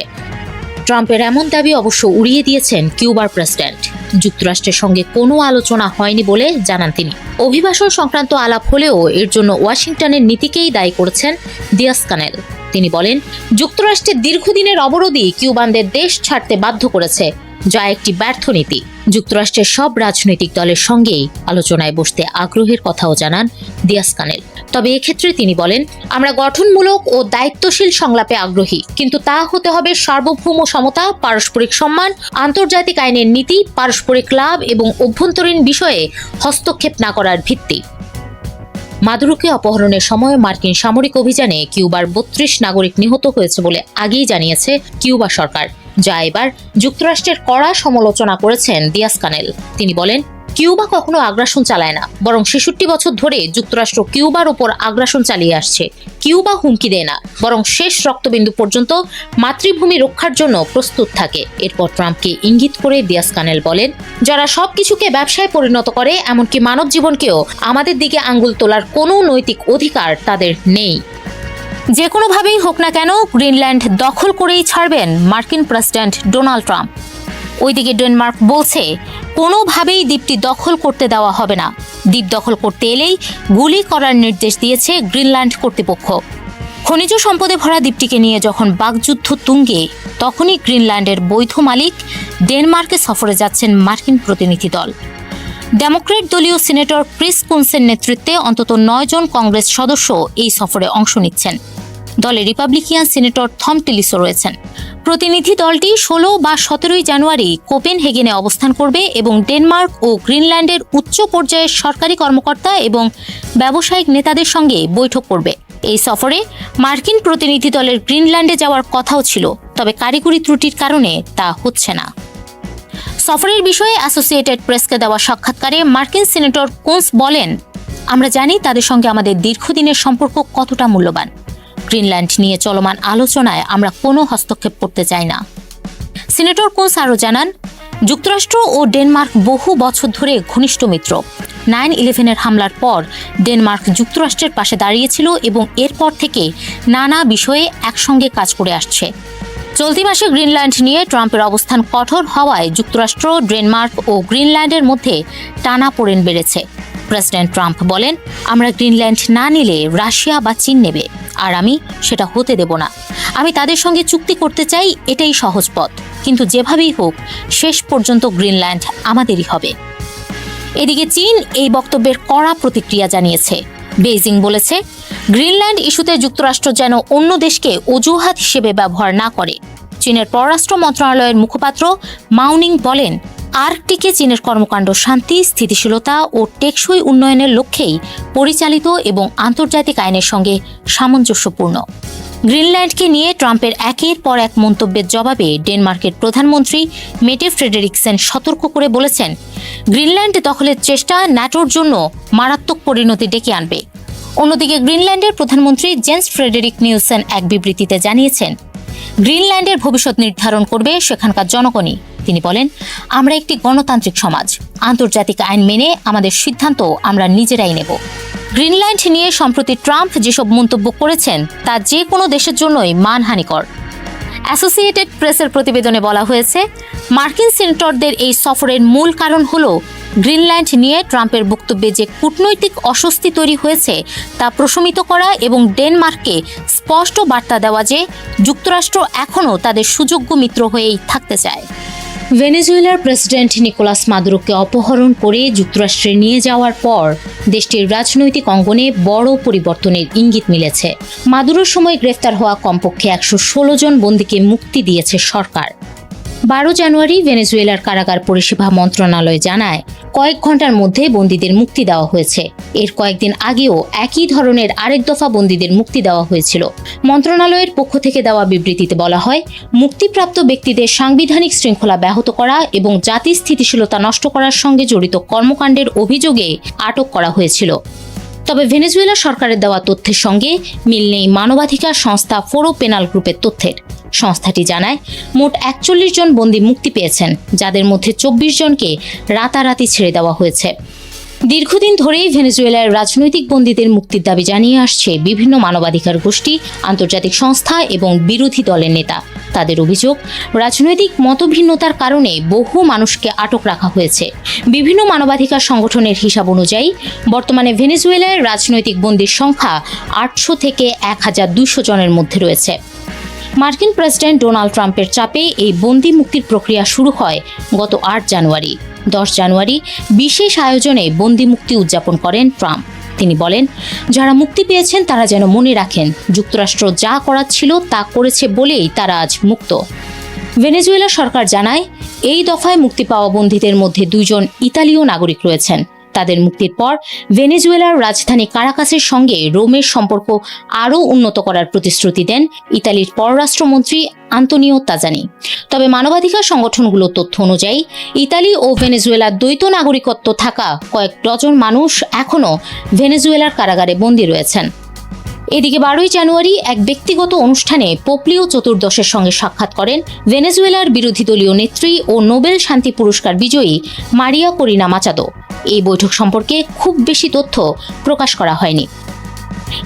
ট্রাম্পের এমন দাবি অবশ্য উড়িয়ে দিয়েছেন কিউবার প্রেসিডেন্ট। যুক্তরাষ্ট্রের সঙ্গে কোনো আলোচনা হয়নি বলে জানান তিনি। অভিবাসন সংক্রান্ত আলাপ হলেও এর জন্য ওয়াশিংটনের নীতিকেই দায়ী করেছেন দিয়াস কানেল। তিনি বলেন, যুক্তরাষ্ট্রের দীর্ঘদিনের অবরোধই কিউবানদের দেশ ছাড়তে বাধ্য করেছে, যা একটি ব্যর্থ নীতি। যুক্তরাষ্ট্রের সব রাজনৈতিক দলের সঙ্গেই আলোচনায় বসতে আগ্রহের কথাও জানান দিয়াস কানেল। তবে এক্ষেত্রে তিনি বলেন, আমরা গঠনমূলক ও দায়িত্বশীল সংলাপে আগ্রহী, কিন্তু তা হতে হবে সার্বভৌম সমতা, পারস্পরিক সম্মান, আন্তর্জাতিক আইনের নীতি, পারস্পরিক লাভ এবং অভ্যন্তরীণ বিষয়ে হস্তক্ষেপ না করার ভিত্তি। মাদুরোকে অপহরণের সময় মার্কিন সামরিক অভিযানে কিউবার 32 নাগরিক নিহত হয়েছে বলে আগেই জানিয়েছে কিউবা সরকার, যা এবার যুক্তরাষ্ট্রের কড়া সমালোচনা করেছেন দিয়াস কানেল। তিনি বলেন, কিউবা কখনো আগ্রাসন চালায় না, বরং 66 বছর ধরে যুক্তরাষ্ট্র কিউবার ওপর আগ্রাসন চালিয়ে আসছে। কিউবা হুমকি দেয় না, বরং শেষ রক্তবিন্দু পর্যন্ত মাতৃভূমি রক্ষার জন্য প্রস্তুত থাকে। এরপর ট্রাম্পকে ইঙ্গিত করে দিয়াস কানেল বলেন, যারা সবকিছুকে ব্যবসায় পরিণত করে, এমনকি মানব জীবনকেও, আমাদের দিকে আঙ্গুল তোলার কোনো নৈতিক অধিকার তাদের নেই। যে কোনোভাবেই হোক না কেন, গ্রিনল্যান্ড দখল করেই ছাড়বেন মার্কিন প্রেসিডেন্ট ডোনাল্ড ট্রাম্প। ওইদিকে ডেনমার্ক বলছে, কোনোভাবেই দ্বীপটি দখল করতে দেওয়া হবে না। দ্বীপ দখল করতে এলেই গুলি করার নির্দেশ দিয়েছে গ্রিনল্যান্ড কর্তৃপক্ষ। খনিজ সম্পদে ভরা দ্বীপটিকে নিয়ে যখন বাকযুদ্ধ তুঙ্গে, তখনই গ্রিনল্যান্ডের বৈধ মালিক ডেনমার্কে সফরে যাচ্ছেন মার্কিন প্রতিনিধি দল। ডেমোক্র্যাট দলীয় সিনেটর ক্রিস কুনসের নেতৃত্বে অন্তত 9 জন কংগ্রেস সদস্য এই সফরে অংশ নিচ্ছেন। দলে রিপাবলিকান সিনেটর থম টিলিসও রয়েছেন। প্রতিনিধি দলটি 16 বা 17 জানুয়ারি কোপেনহেগেনে অবস্থান করবে এবং ডেনমার্ক ও গ্রিনল্যান্ডের উচ্চ পর্যায়ের সরকারি কর্মকর্তা এবং ব্যবসায়িক নেতাদের সঙ্গে বৈঠক করবে। এই সফরে মার্কিন প্রতিনিধি দলের গ্রিনল্যান্ডে যাওয়ার কথাও ছিল, তবে কারিগরি ত্রুটির কারণে তা হচ্ছে না। সফরের বিষয়ে অ্যাসোসিয়েটেড প্রেসকে দেওয়া সাক্ষাৎকারে মার্কিন সিনেটর কুনস বলেন, আমরা জানি তাদের সঙ্গে আমাদের দীর্ঘদিনের সম্পর্ক কতটা মূল্যবান। গ্রিনল্যান্ড নিয়ে চলমান আলোচনায় আমরা কোনো হস্তক্ষেপ করতে চাই না। সিনেটর কুনস আরও জানান, যুক্তরাষ্ট্র ও ডেনমার্ক বহু বছর ধরে ঘনিষ্ঠ মিত্র। 9/11-এর হামলার পর ডেনমার্ক যুক্তরাষ্ট্রের পাশে দাঁড়িয়েছিল এবং এরপর থেকে নানা বিষয়ে একসঙ্গে কাজ করে আসছে। চলতি মাসে গ্রিনল্যান্ড নিয়ে ট্রাম্পের অবস্থান কঠোর হওয়ায় যুক্তরাষ্ট্র, ডেনমার্ক ও গ্রিনল্যান্ডের মধ্যে টানাপোড়েন বেড়েছে। প্রেসিডেন্ট ট্রাম্প বলেন, আমরা গ্রিনল্যান্ড না নিলে রাশিয়া বা চীন নেবে, আর আমি সেটা হতে দেব না। আমি তাদের সঙ্গে চুক্তি করতে চাই, এটাই সহজ পথ, কিন্তু যেভাবেই হোক শেষ পর্যন্ত গ্রিনল্যান্ড আমাদেরই হবে। এদিকে চীন এই বক্তব্যের কড়া প্রতিক্রিয়া জানিয়েছে। বেইজিং বলেছে, গ্রিনল্যান্ড ইস্যুতে যুক্তরাষ্ট্র যেন অন্য দেশকে অজুহাত হিসেবে ব্যবহার না করে। চীনের পররাষ্ট্র মন্ত্রণালয়ের মুখপাত্র মাউনিং বলেন, আর্কটিকে চীনের কর্মকাণ্ড শান্তি, স্থিতিশীলতা ও টেকসই উন্নয়নের লক্ষ্যেই পরিচালিত এবং আন্তর্জাতিক আইনের সঙ্গে সামঞ্জস্যপূর্ণ। গ্রিনল্যান্ডকে নিয়ে ট্রাম্পের একের পর এক মন্তব্যের জবাবে ডেনমার্কের প্রধানমন্ত্রী মেটে ফ্রেডেরিকসেন সতর্ক করে বলেছেন, গ্রিনল্যান্ড দখলের চেষ্টা ন্যাটোর জন্য মারাত্মক পরিণতি ডেকে আনবে। অন্যদিকে গ্রিনল্যান্ডের প্রধানমন্ত্রী জেন্স ফ্রেডেরিক নিউসেন এক বিবৃতিতে জানিয়েছেন, গ্রিনল্যান্ডের ভবিষ্যৎ নির্ধারণ করবে সেখানকার জনগণই। তিনি বলেন, আমরা একটি গণতান্ত্রিক সমাজ, আন্তর্জাতিক আইন মেনে আমাদের সিদ্ধান্ত আমরা নিজেরাই নেব। গ্রিনল্যান্ড নিয়ে সম্প্রতি ট্রাম্প যেসব মন্তব্য করেছেন তা যে কোনো দেশের জন্যই মানহানিকর। অ্যাসোসিয়েটেড প্রেসের প্রতিবেদনে বলা হয়েছে, মার্কিন সিনেটরদের এই সফরের মূল কারণ হল গ্রিনল্যান্ড নিয়ে ট্রাম্পের বক্তব্যে যে কূটনৈতিক অস্বস্তি তৈরি হয়েছে তা প্রশমিত করা এবং ডেনমার্ককে স্পষ্ট বার্তা দেওয়া যে যুক্তরাষ্ট্র এখনও তাদের সুযোগ্য মিত্র হয়েই থাকতে চায়। ভেনেজুয়েলার প্রেসিডেন্ট নিকোলাস মাদুরোকে অপহরণ করে যুক্তরাষ্ট্রে নিয়ে যাওয়ার পর দেশটির রাজনৈতিক অঙ্গনে বড় পরিবর্তনের ইঙ্গিত মিলেছে। মাদুরোর সময় গ্রেফতার হওয়া কমপক্ষে 116 জন বন্দীকে মুক্তি দিয়েছে সরকার। 12 জানুয়ারি ভেনেজুয়েলার কারাগার পরিষেবা মন্ত্রণালয় জানায়, কয়েক ঘন্টার মধ্যে বন্দীদের মুক্তি দেওয়া হয়েছে। এর কয়েকদিন আগেও একই ধরনের আরেক দফা বন্দীদের মুক্তি দেওয়া হয়েছিল। মন্ত্রণালয়ের পক্ষ থেকে দেওয়া বিবৃতিতে বলা হয়, মুক্তিপ্রাপ্ত ব্যক্তিদের সাংবিধানিক শৃঙ্খলা ব্যাহত করা এবং জাতির স্থিতিশীলতা নষ্ট করার সঙ্গে জড়িত কর্মকাণ্ডের অভিযোগে আটক করা হয়েছিল। তবে ভেনেজুয়েলা সরকারের দেওয়া তথ্যের সঙ্গে মিল নেই মানবাধিকার সংস্থা ফোরো পেনাল গ্রুপের তথ্যের। সংস্থাটি জানায়, মোট 41 জন বন্দী মুক্তি পেয়েছেন, যাদের মধ্যে 24 জনকে রাতারাতি ছেড়ে দেওয়া হয়েছে। দীর্ঘদিন ধরেই ভেনেজুয়েলার রাজনৈতিক বন্দীদের মুক্তির দাবি জানিয়ে আসছে বিভিন্ন মানবাধিকার গোষ্ঠী, আন্তর্জাতিক সংস্থা এবং বিরোধী দলের নেতা। তাদের অভিযোগ, রাজনৈতিক মতভিন্নতার কারণে বহু মানুষকে আটক রাখা হয়েছে। বিভিন্ন মানবাধিকার সংগঠনের হিসাব অনুযায়ী বর্তমানে ভেনেজুয়েলায় রাজনৈতিক বন্দীর সংখ্যা 800 থেকে 1200 জনের মধ্যে রয়েছে। মার্কিন প্রেসিডেন্ট ডোনাল্ড ট্রাম্পের চাপে এই বন্দি মুক্তির প্রক্রিয়া শুরু হয় গত 8 জানুয়ারি। 10 জানুয়ারি বিশেষ আয়োজনে বন্দি মুক্তি উদযাপন করেন ট্রাম্প। তিনি বলেন, যারা মুক্তি পেয়েছেন তারা যেন মনে রাখেন, যুক্তরাষ্ট্র যা করার ছিল তা করেছে বলেই তারা আজ মুক্ত। ভেনেজুয়েলা সরকার জানায়, এই দফায় মুক্তি পাওয়া বন্দীদের মধ্যে 2 জন ইতালীয় নাগরিক রয়েছেন। তাদের মুক্তির পর ভেনেজুয়েলার রাজধানী কারাকাসের সঙ্গে রোমের সম্পর্ক আরও উন্নত করার প্রতিশ্রুতি দেন ইতালির পররাষ্ট্রমন্ত্রী আন্তোনিও তাজানি। তবে মানবাধিকার সংগঠনগুলোর তথ্য অনুযায়ী ইতালি ও ভেনেজুয়েলার দ্বৈত নাগরিকত্ব থাকা কয়েক ডজন মানুষ এখনও ভেনেজুয়েলার কারাগারে বন্দী রয়েছেন। এদিকে 12 জানুয়ারি এক ব্যক্তিগত অনুষ্ঠানে পোপ লিও চতুর্দশের সঙ্গে সাক্ষাৎ করেন ভেনেজুয়েলার বিরোধী দলীয় নেত্রী ও নোবেল শান্তি পুরস্কার বিজয়ী মারিয়া করিনা মাচাদো। এই বৈঠক সম্পর্কে খুব বেশি তথ্য প্রকাশ করা হয়নি।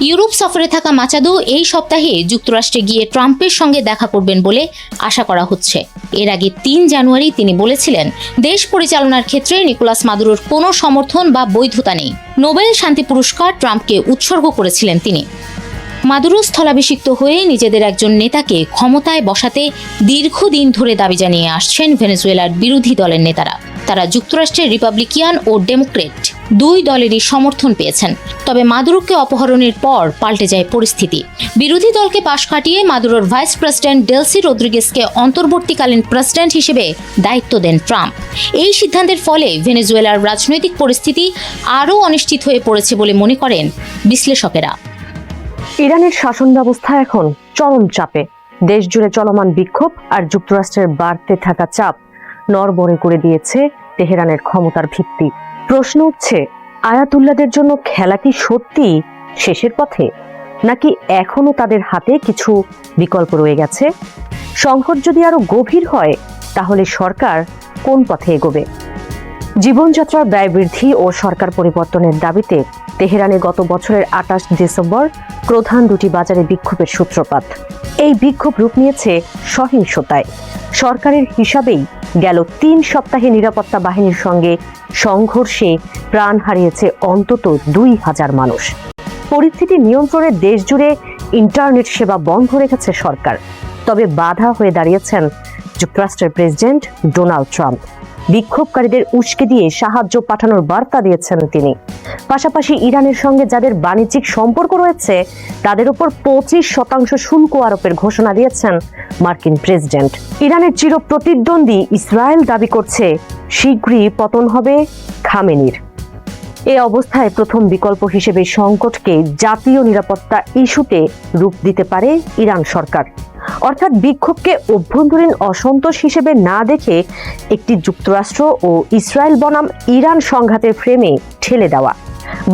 ইউরোপ সফরে থাকা মাচাদো এই সপ্তাহে যুক্তরাষ্ট্রে গিয়ে ট্রাম্পের সঙ্গে দেখা করবেন বলে আশা করা হচ্ছে। এর আগে 3 জানুয়ারি তিনি বলেছিলেন, দেশ পরিচালনার ক্ষেত্রে নিকোলাস মাদুরোর কোনো সমর্থন বা বৈধতা নেই। নোবেল শান্তি পুরস্কার ট্রাম্পকে উৎসর্গ করেছিলেন তিনি। মাদুরো স্থলাভিষিক্ত হয়ে নিজেদের একজন নেতাকে ক্ষমতায় বসাতে দীর্ঘদিন ধরে দাবি জানিয়ে আসছেন ভেনেজুয়েলার বিরোধী দলের নেতারা। তারা যুক্তরাষ্ট্রের রিপাবলিকান ও ডেমোক্রেট 2 দলেরই সমর্থন পেয়েছেন। তবে মাদুরোকে অপহরণের পর পাল্টে যায় পরিস্থিতি। বিরোধী দলকে পাশ কাটিয়ে মাদুরোর ভাইস প্রেসিডেন্ট ডেলসি রদ্রিগেজকে অন্তর্বর্তীকালীন প্রেসিডেন্ট হিসেবে দায়িত্ব দেন ট্রাম্প। এই সিদ্ধান্তের ফলে ভেনেজুয়েলার রাজনৈতিক পরিস্থিতি আরও অনিশ্চিত হয়ে পড়েছে বলে মনে করেন বিশ্লেষকেরা। ইরানের শাসন ব্যবস্থা এখন চরম চাপে। দেশ জুড়ে চলমান বিক্ষোভ আর যুক্তরাষ্ট্রের বাড়তে থাকা চাপ নড়বড়ে করে দিয়েছে তেহরানের ক্ষমতার ভিত্তি। প্রশ্ন উঠছে, আয়াতুল্লাদের জন্য খেলা কি সত্যি শেষের পথে, নাকি এখনো তাদের হাতে কিছু বিকল্প রয়ে গেছে? সংকট যদি আরো গভীর হয়, তাহলে সরকার কোন পথে এগোবে? জীবনযাত্রার ব্যয় বৃদ্ধি ও সরকার পরিবর্তনের দাবিতে তেহরানে গত বছরের 28 ডিসেম্বর প্রধান 2টি বাজারে বিক্ষোভের সূত্রপাত। এই বিক্ষোভ রূপ নিয়েছে সহিংসতায়। সরকারের হিসাবেই গেল 3 সপ্তাহে নিরাপত্তা বাহিনীর সঙ্গে সংঘর্ষে প্রাণ হারিয়েছে অন্তত 2000 মানুষ। পরিস্থিতি নিয়ন্ত্রণে দেশ জুড়ে ইন্টারনেট সেবা বন্ধ রেখেছে সরকার। তবে বাধা হয়ে দাঁড়িয়েছেন যুক্তরাষ্ট্রের প্রেসিডেন্ট ডোনাল্ড ট্রাম্প। বিক্ষোভকারীদের উস্কে দিয়ে সাহায্য পাঠানোর বার্তা দিয়েছেন তিনি। পাশাপাশি ইরানের সঙ্গে যাদের বাণিজ্যিক সম্পর্ক রয়েছে তাদের উপর 25% শুল্ক আরোপের ঘোষণা দিয়েছেন মার্কিন প্রেসিডেন্ট। ইরানের চির প্রতিদ্বন্দ্বী ইসরায়েল দাবি করছে শীঘ্রই পতন হবে খামেনির। এই অবস্থায় প্রথম বিকল্প হিসেবে সংকটকে জাতীয় নিরাপত্তা ইস্যুতে রূপ দিতে পারে ইরান সরকার। অর্থাৎ বিক্ষোভকে অভ্যন্তরীণ অসন্তোষ হিসেবে না দেখে একটি যুক্তরাষ্ট্র ও ইসরায়েল বনাম ইরান সংঘাতের ফ্রেমে ঠেলে দেওয়া।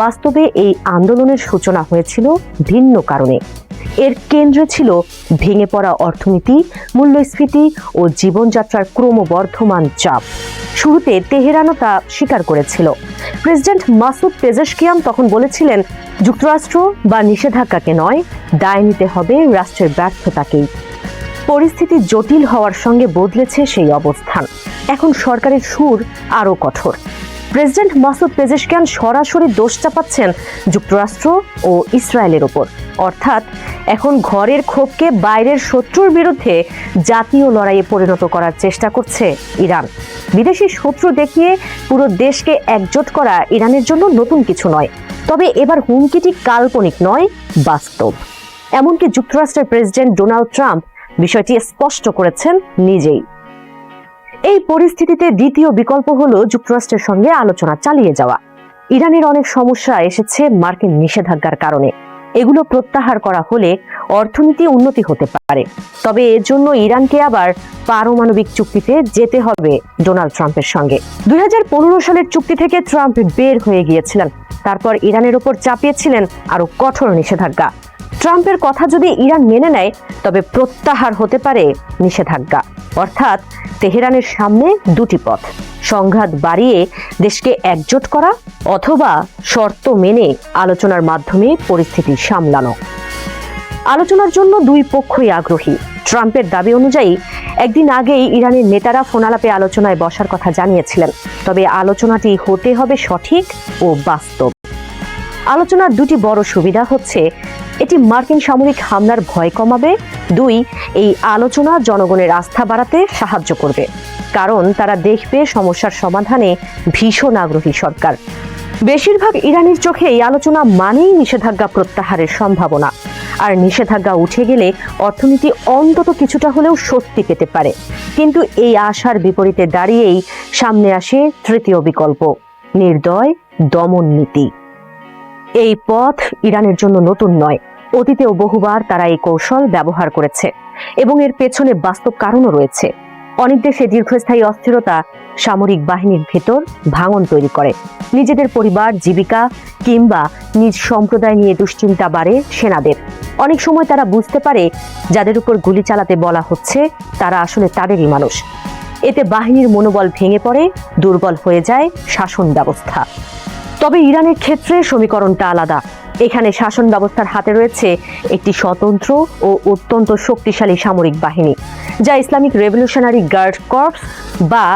বাস্তবে এই আন্দোলনের সূচনা হয়েছিল ভিন্ন কারণে। এর কেন্দ্রে ছিল ভেঙে পড়া অর্থনীতি, মূল্যস্ফীতি ও জীবনযাত্রার ক্রমবর্ধমান চাপ। শুরুতে তেহরানও তা স্বীকার করেছিল। প্রেসিডেন্ট মাসুদ পেজেশকিয়ান তখন বলেছিলেন, যুক্তরাষ্ট্র বা নিষেধাজ্ঞাকে নয়, দায় নিতে হবে রাষ্ট্রের ব্যর্থতাকেই। পরিস্থিতি জটিল হওয়ার সঙ্গে বদলেছে সেই অবস্থান। এখন সরকারের সুর আরও কঠোর। প্রেসিডেন্ট মাসুদ পেজেশকিয়ান সরাসরি দোষ চাপাচ্ছেন যুক্তরাষ্ট্র ও ইসরায়েলের ওপর। অর্থাৎ এখন ঘরের ক্ষোভকে বাইরের শত্রুর বিরুদ্ধে জাতীয় লড়াইয়ে পরিণত করার চেষ্টা করছে ইরান। বিদেশি শত্রু দেখিয়ে পুরো দেশকে একজোট করা ইরানের জন্য নতুন কিছু নয়। তবে এবার হুমকিটি কাল্পনিক নয়, বাস্তব। এমনকি যুক্তরাষ্ট্রের প্রেসিডেন্ট ডোনাল্ড ট্রাম্প বিষয়টি স্পষ্ট করেছেন নিজেই। এই পরিস্থিতিতে দ্বিতীয় বিকল্প হলো যুক্তরাষ্ট্রের সঙ্গে আলোচনা চালিয়ে যাওয়া। ইরানের অনেক সমস্যা এসেছে মার্কিন নিষেধাজ্ঞার কারণে। এগুলো প্রত্যাহার করা হলে অর্থনীতি উন্নতি হতে পারে। তবে এর জন্য ইরানকে আবার পারমাণবিক চুক্তিতে যেতে হবে ডোনাল্ড ট্রাম্পের সঙ্গে। 2015 সালের চুক্তি থেকে ট্রাম্প বের হয়ে গিয়েছিলেন। তারপর ইরানের ওপর চাপিয়েছিলেন আরো কঠোর নিষেধাজ্ঞা। ট্রাম্পের কথা যদি ইরান মেনে নেয়, তবে প্রত্যাহার হতে পারে নিষেধাজ্ঞা। অর্থাৎ তেহরানের সামনে 2টি পথ: সংঘাত বাড়িয়ে দেশকে একজোট করা, অথবা শর্ত মেনে আলোচনার মাধ্যমে পরিস্থিতি সামলানো। আলোচনার জন্য 2 পক্ষই আগ্রহী। ট্রাম্পের দাবি অনুযায়ী একদিন আগেই ইরানের নেতারা ফোনালাপে আলোচনায় বসার কথা জানিয়েছিলেন। তবে আলোচনাটি হতে হবে সঠিক ও বাস্তব। আলোচনার দুটি বড় সুবিধা হচ্ছে, এটি মার্কিন সামরিক হামলার ভয় কমাবে। 2, এই আলোচনা জনগণের আস্থা বাড়াতে সাহায্য করবে, কারণ তারা দেখবে সমস্যার সমাধানে ভীষণ আগ্রহী সরকার। বেশিরভাগ ইরানির চোখে এই আলোচনা মানেই নিষেধাজ্ঞা প্রত্যাহারের সম্ভাবনা, আর নিষেধাজ্ঞা উঠে গেলে অর্থনীতি অন্তত কিছুটা হলেও স্বস্তি পেতে পারে। কিন্তু এই আশার বিপরীতে দাঁড়িয়েই সামনে আসে তৃতীয় বিকল্প, নির্দয় দমন নীতি। এই পথ ইরানের জন্য নতুন নয়, অতীতেও বহুবার তারা এই কৌশল ব্যবহার করেছে এবং এর পেছনে বাস্তব কারণও রয়েছে। অনেক দেশে দীর্ঘস্থায়ী অস্থিরতা সামরিক বাহিনীর ভেতর ভাঙন তৈরি করে। নিজেদের পরিবার, জীবিকা কিংবা নিজ সম্প্রদায় নিয়ে দুশ্চিন্তা বাড়ে সেনাদের। অনেক সময় তারা বুঝতে পারে যাদের উপর গুলি চালাতে বলা হচ্ছে তারা আসলে তাদেরই মানুষ। এতে বাহিনীর মনোবল ভেঙে পড়ে, দুর্বল হয়ে যায় শাসন ব্যবস্থা। তবে ইরানের ক্ষেত্রে সমীকরণটা আলাদা। এখানে শাসন ব্যবস্থার হাতে রয়েছে একটি স্বতন্ত্র ও অত্যন্ত শক্তিশালী সামরিক বাহিনী, যা ইসলামিক রেভলিউশনারি গার্ড কর্পস বা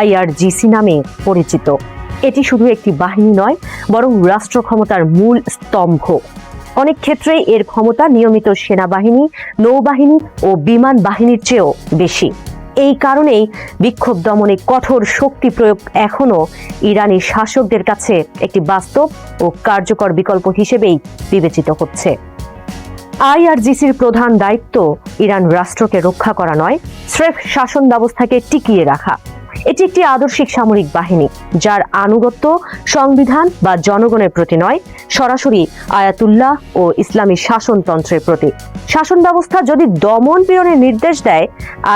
IRGC নামে পরিচিত। এটি শুধু একটি বাহিনী নয়, বরং রাষ্ট্র ক্ষমতার মূল স্তম্ভ। অনেক ক্ষেত্রেই এর ক্ষমতা নিয়মিত সেনাবাহিনী, নৌবাহিনী ও বিমান বাহিনীর চেয়েও বেশি। এই কারণেই বিক্ষোভ দমনে কঠোর শক্তি প্রয়োগ এখনো ইরানি শাসকদের কাছে একটি বাস্তব ও কার্যকর বিকল্প হিসেবেই বিবেচিত হচ্ছে। IRGCর প্রধান দায়িত্ব ইরান রাষ্ট্রকে রক্ষা করা নয়, স্রেফ শাসন ব্যবস্থাকে টিকিয়ে রাখা। এটি একটি আদর্শিক সামরিক বাহিনী, যার আনুগত্য সংবিধান বা জনগণের প্রতি নয়, সরাসরি আয়াতুল্লাহ ও ইসলামী শাসনতন্ত্রের প্রতি। শাসন ব্যবস্থা যদি দমন পীড়নের নির্দেশ দেয়,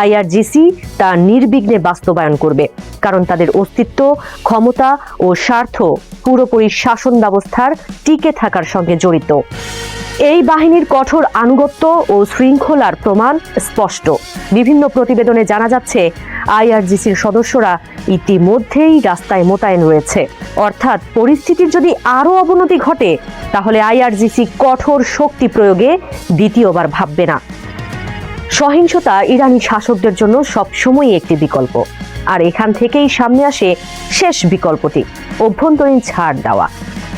IRGC তা নির্বিঘ্নে বাস্তবায়ন করবে, কারণ তাদের অস্তিত্ব, ক্ষমতা ও স্বার্থ পুরোপুরি শাসন ব্যবস্থার টিকে থাকার সঙ্গে জড়িত। এই বাহিনীর কঠোর আনুগত্য ও শৃঙ্খলার প্রমাণ স্পষ্ট। বিভিন্ন প্রতিবেদনে জানা যাচ্ছে IRGCর সদস্যরা ইতিমধ্যেই রাস্তায় মোতায়েন রয়েছে। অর্থাৎ পরিস্থিতির যদি আরও অবনতি ঘটে, তাহলে IRGC কঠোর শক্তি প্রয়োগে দ্বিতীয়বার ভাববে না। সহিংসতা ইরানি শাসকদের জন্য সবসময়ই একটি বিকল্প, আর এখান থেকেই সামনে আসে শেষ বিকল্পটি, অভ্যন্তরীণ ছাড় দেওয়া।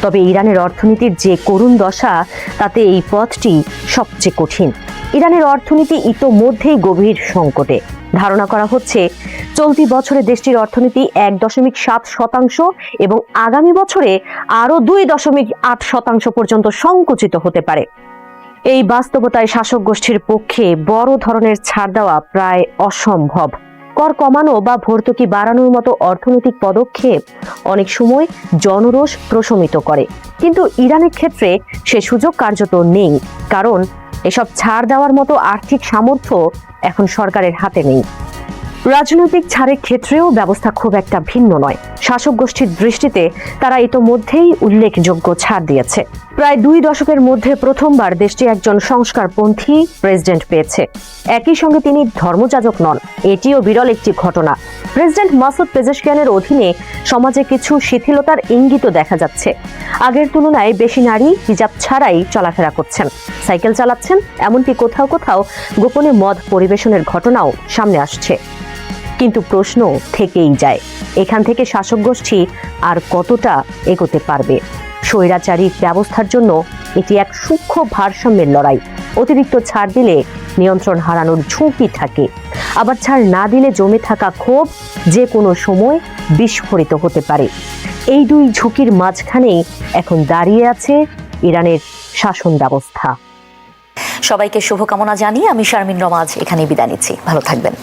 তবে ইরানের অর্থনীতির যে করুণ দশা, তাতে এই পথটি সবচেয়ে কঠিন। ইরানের অর্থনীতি ইতোমধ্যেই গভীর সংকটে। ধারণা করা হচ্ছে চলতি বছরে দেশটির অর্থনীতি 1.7% এবং আগামী বছরে আরও 2.8% পর্যন্ত সংকুচিত হতে পারে। এই বাস্তবতায় শাসক গোষ্ঠীর পক্ষে বড় ধরনের ছাড় দেওয়া প্রায় অসম্ভব। কর কমানো বা ভর্তুকি বাড়ানোর মতো অর্থনৈতিক পদক্ষেপ অনেক সময় জনরোষ প্রশমিত করে, কিন্তু ইরানের ক্ষেত্রে সে সুযোগ কার্যত নেই, কারণ এসব ছাড় দেওয়ার মতো আর্থিক সামর্থ্য এখন সরকারের হাতে নেই। রাজনৈতিক ছাড়ের ক্ষেত্রেও ব্যবস্থা খুব একটা ভিন্ন নয়। শাসক গোষ্ঠীর দৃষ্টিতে তারা ইতোমধ্যেই উল্লেখযোগ্য ছাড় দিয়েছে। প্রায় 2 দশকের মধ্যে প্রথমবার দেশটি একজন সংস্কারপন্থী প্রেসিডেন্ট পেয়েছে। একই সঙ্গে তিনি ধর্মযাজক নন, এটিও বিরল একটি ঘটনা। প্রেসিডেন্ট মাসুদ পেজেশকিয়ানের অধীনে সমাজে কিছু শিথিলতার ইঙ্গিতও দেখা যাচ্ছে। আগের তুলনায় বেশি নারী হিজাব ছাড়াই চলাফেরা করছেন, সাইকেল চালাচ্ছেন, এমনকি কোথাও কোথাও গোপনে মদ পরিবেশনের ঘটনাও সামনে আসছে। কিন্তু প্রশ্ন থেকেই যায়, এখান থেকে শাসক গোষ্ঠী আর কতটা এগোতে পারবে? স্বৈরাচারী ব্যবস্থার জন্য এটি এক সূক্ষ্ম ভারসাম্যের লড়াই। অতিরিক্ত ছাড় দিলে নিয়ন্ত্রণ হারানোর ঝুঁকি থাকে, আবার ছাড় না দিলে জমে থাকা ক্ষোভ যে কোনো সময় বিস্ফোরিত হতে পারে। এই দুই ঝুঁকির মাঝখানেই এখন দাঁড়িয়ে আছে ইরানের শাসন ব্যবস্থা। সবাইকে শুভকামনা জানিয়ে আমি শারমিন রমাজ এখানেই বিদায় নিচ্ছি। ভালো থাকবেন।